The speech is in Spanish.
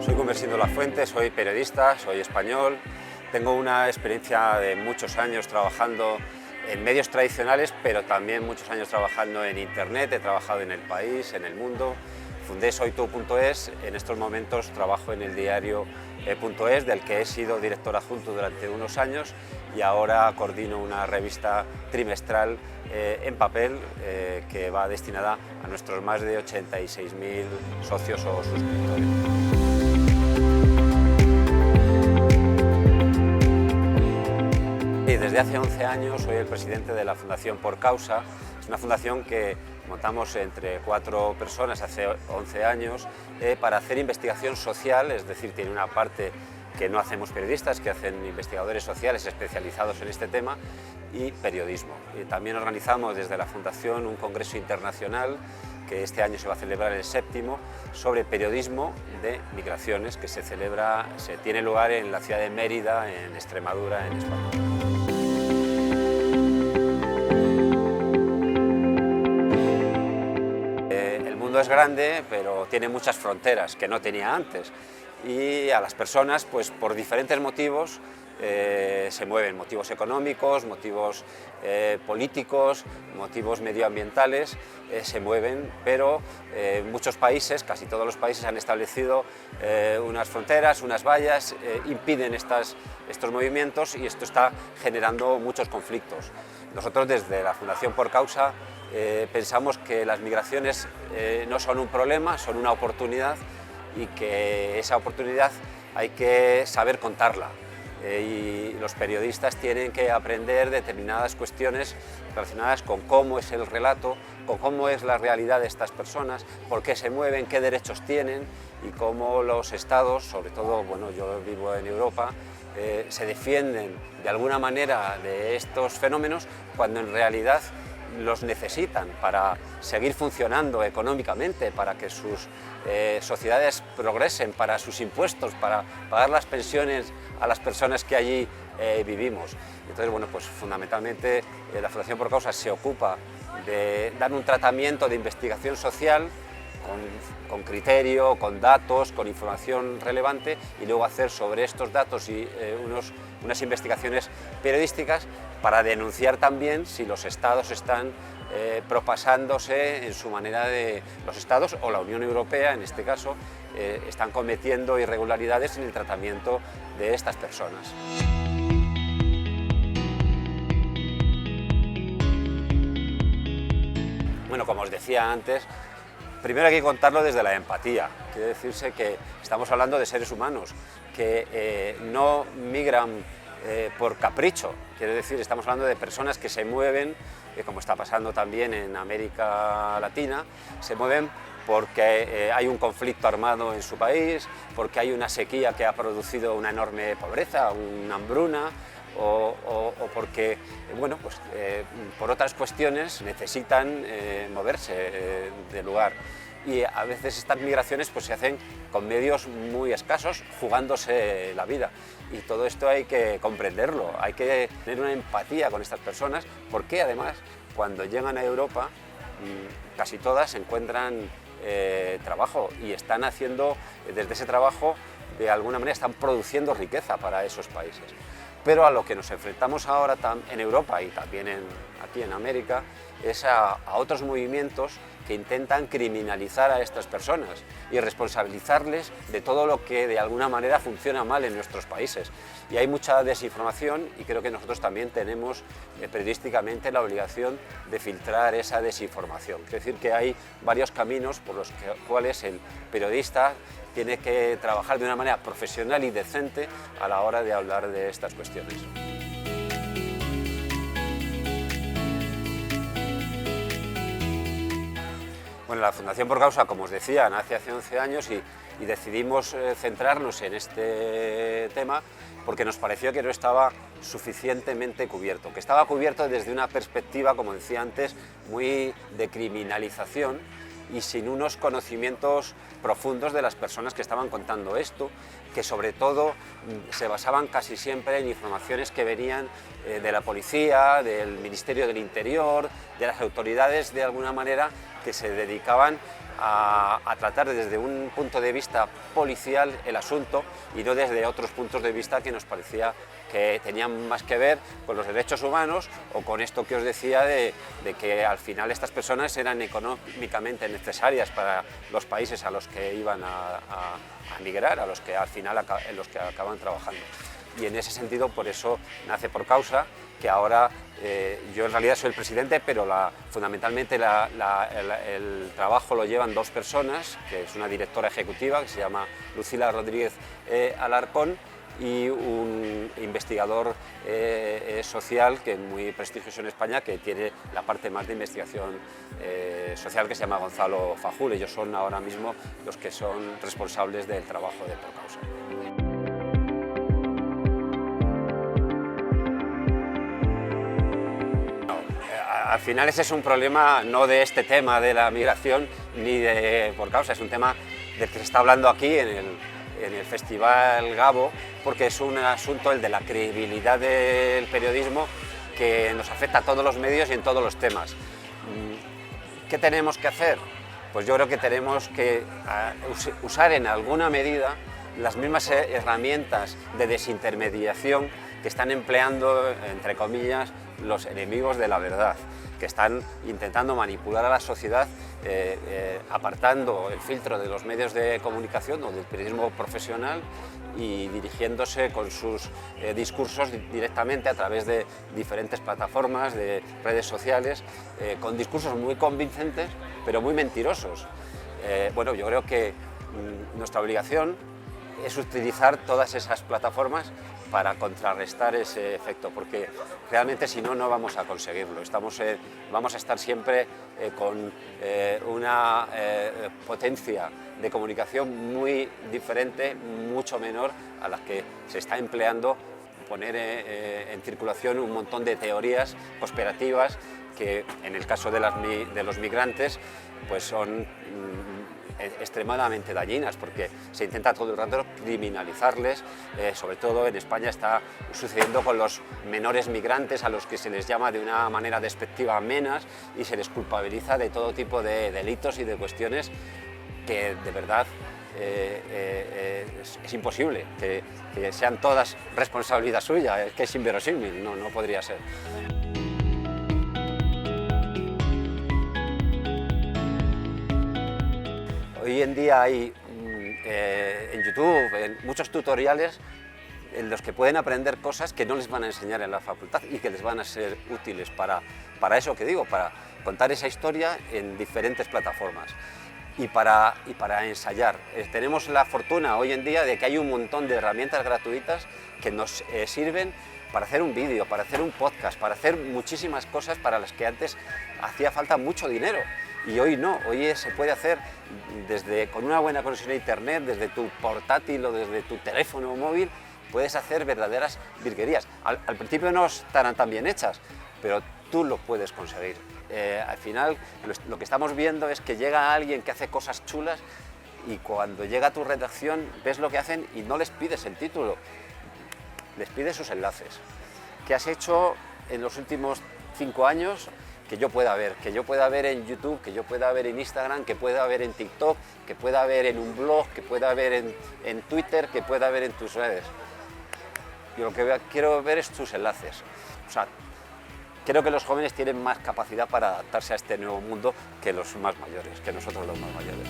Soy Gumersindo Lafuente, soy periodista, soy español. Tengo una experiencia de muchos años trabajando en medios tradicionales, pero también muchos años trabajando en Internet. He trabajado en El País, en El Mundo. Fundé SoyTu.es. En estos momentos trabajo en el diario .es, del que he sido director adjunto durante unos años, y ahora coordino una revista trimestral en papel que va destinada a nuestros más de 86.000 socios o suscriptores. Desde hace 11 años soy el presidente de la Fundación Por Causa. Es una fundación que montamos entre 4 personas hace 11 años para hacer investigación social, es decir, tiene una parte que no hacemos periodistas, que hacen investigadores sociales especializados en este tema, y periodismo. Y también organizamos desde la Fundación un congreso internacional que este año se va a celebrar el 7º, sobre periodismo de migraciones, que se tiene lugar en la ciudad de Mérida, en Extremadura, en España. El mundo es grande, pero tiene muchas fronteras que no tenía antes, y a las personas, pues por diferentes motivos, se mueven, motivos económicos, motivos políticos, motivos medioambientales, se mueven, pero muchos países, casi todos los países, han establecido unas fronteras, unas vallas, impiden estos movimientos, y esto está generando muchos conflictos. Nosotros desde la Fundación Por Causa pensamos que las migraciones no son un problema, son una oportunidad, y que esa oportunidad hay que saber contarla. Y los periodistas tienen que aprender determinadas cuestiones relacionadas con cómo es el relato, con cómo es la realidad de estas personas, por qué se mueven, qué derechos tienen, y cómo los estados, sobre todo, bueno, yo vivo en Europa, se defienden de alguna manera de estos fenómenos cuando en realidad los necesitan para seguir funcionando económicamente, para que sus sociedades progresen, para sus impuestos, para pagar las pensiones a las personas que allí vivimos. Entonces, bueno, pues fundamentalmente la Fundación Por Causa se ocupa de dar un tratamiento de investigación social con criterio, con datos, con información relevante, y luego hacer sobre estos datos y unas investigaciones periodísticas para denunciar también si los estados están propasándose en su manera los estados o la Unión Europea, en este caso, están cometiendo irregularidades en el tratamiento de estas personas. Bueno, como os decía antes, primero hay que contarlo desde la empatía. Quiere decirse que estamos hablando de seres humanos que no migran por capricho. Quiere decir, estamos hablando de personas que se mueven, como está pasando también en América Latina, se mueven porque hay un conflicto armado en su país, porque hay una sequía que ha producido una enorme pobreza, una hambruna, o porque, bueno, pues, por otras cuestiones necesitan moverse de lugar. Y a veces estas migraciones pues, se hacen con medios muy escasos, jugándose la vida. Y todo esto hay que comprenderlo, hay que tener una empatía con estas personas, porque además cuando llegan a Europa casi todas encuentran trabajo, y están haciendo, desde ese trabajo, de alguna manera están produciendo riqueza para esos países. Pero a lo que nos enfrentamos ahora en Europa y también aquí en América es a otros movimientos que intentan criminalizar a estas personas y responsabilizarles de todo lo que de alguna manera funciona mal en nuestros países. Y hay mucha desinformación, y creo que nosotros también tenemos periodísticamente la obligación de filtrar esa desinformación. Es decir, que hay varios caminos por los cuales el periodista tiene que trabajar de una manera profesional y decente a la hora de hablar de estas cuestiones. Bueno, la Fundación Por Causa, como os decía, nace hace 11 años y decidimos centrarnos en este tema porque nos pareció que no estaba suficientemente cubierto, que estaba cubierto desde una perspectiva, como decía antes, muy de criminalización y sin unos conocimientos profundos de las personas que estaban contando esto, que sobre todo se basaban casi siempre en informaciones que venían de la policía, del Ministerio del Interior, de las autoridades de alguna manera que se dedicaban a tratar desde un punto de vista policial el asunto y no desde otros puntos de vista que nos parecía que tenían más que ver con los derechos humanos o con esto que os decía de que al final estas personas eran económicamente necesarias para los países a los que iban a migrar, a los que al final en los que acaban trabajando. Y en ese sentido, por eso nace Por Causa, que ahora yo en realidad soy el presidente, pero fundamentalmente el trabajo lo llevan dos personas, que es una directora ejecutiva que se llama Lucila Rodríguez Alarcón y un investigador social que es muy prestigioso en España, que tiene la parte más de investigación social, que se llama Gonzalo Fajul. Ellos son ahora mismo los que son responsables del trabajo de Por Causa. Al final ese es un problema no de este tema de la migración ni de Por Causa, es un tema del que se está hablando aquí en el Festival Gabo, porque es un asunto, el de la credibilidad del periodismo, que nos afecta a todos los medios y en todos los temas. ¿Qué tenemos que hacer? Pues yo creo que tenemos que usar en alguna medida las mismas herramientas de desintermediación que están empleando, entre comillas, los enemigos de la verdad, que están intentando manipular a la sociedad apartando el filtro de los medios de comunicación o del periodismo profesional y dirigiéndose con sus discursos directamente a través de diferentes plataformas, de redes sociales, con discursos muy convincentes pero muy mentirosos. Bueno, yo creo que nuestra obligación es utilizar todas esas plataformas para contrarrestar ese efecto, porque realmente si no, no vamos a conseguirlo. Vamos a estar siempre con una potencia de comunicación muy diferente, mucho menor a la que se está empleando poner en circulación un montón de teorías conspirativas que en el caso de los migrantes pues son extremadamente dañinas, porque se intenta todo el rato criminalizarles, sobre todo en España está sucediendo con los menores migrantes, a los que se les llama de una manera despectiva menas y se les culpabiliza de todo tipo de delitos y de cuestiones que de verdad es imposible que sean todas responsabilidad suya, es que es inverosímil, no podría ser. Hoy en día hay en YouTube muchos tutoriales en los que pueden aprender cosas que no les van a enseñar en la facultad y que les van a ser útiles para eso que digo, para contar esa historia en diferentes plataformas y para ensayar. Tenemos la fortuna hoy en día de que hay un montón de herramientas gratuitas que nos sirven para hacer un vídeo, para hacer un podcast, para hacer muchísimas cosas para las que antes hacía falta mucho dinero. Y hoy no, hoy se puede hacer con una buena conexión a internet, desde tu portátil o desde tu teléfono móvil, puedes hacer verdaderas virguerías. Al principio no estarán tan bien hechas, pero tú lo puedes conseguir. Al final lo que estamos viendo es que llega alguien que hace cosas chulas y cuando llega a tu redacción ves lo que hacen y no les pides el título, les pides sus enlaces. ¿Qué has hecho en los últimos 5 años? Que yo pueda ver en YouTube, que yo pueda ver en Instagram, que pueda ver en TikTok, que pueda ver en un blog, que pueda ver en Twitter, que pueda ver en tus redes. Yo lo que quiero ver es tus enlaces. O sea, creo que los jóvenes tienen más capacidad para adaptarse a este nuevo mundo que los más mayores, que nosotros los más mayores.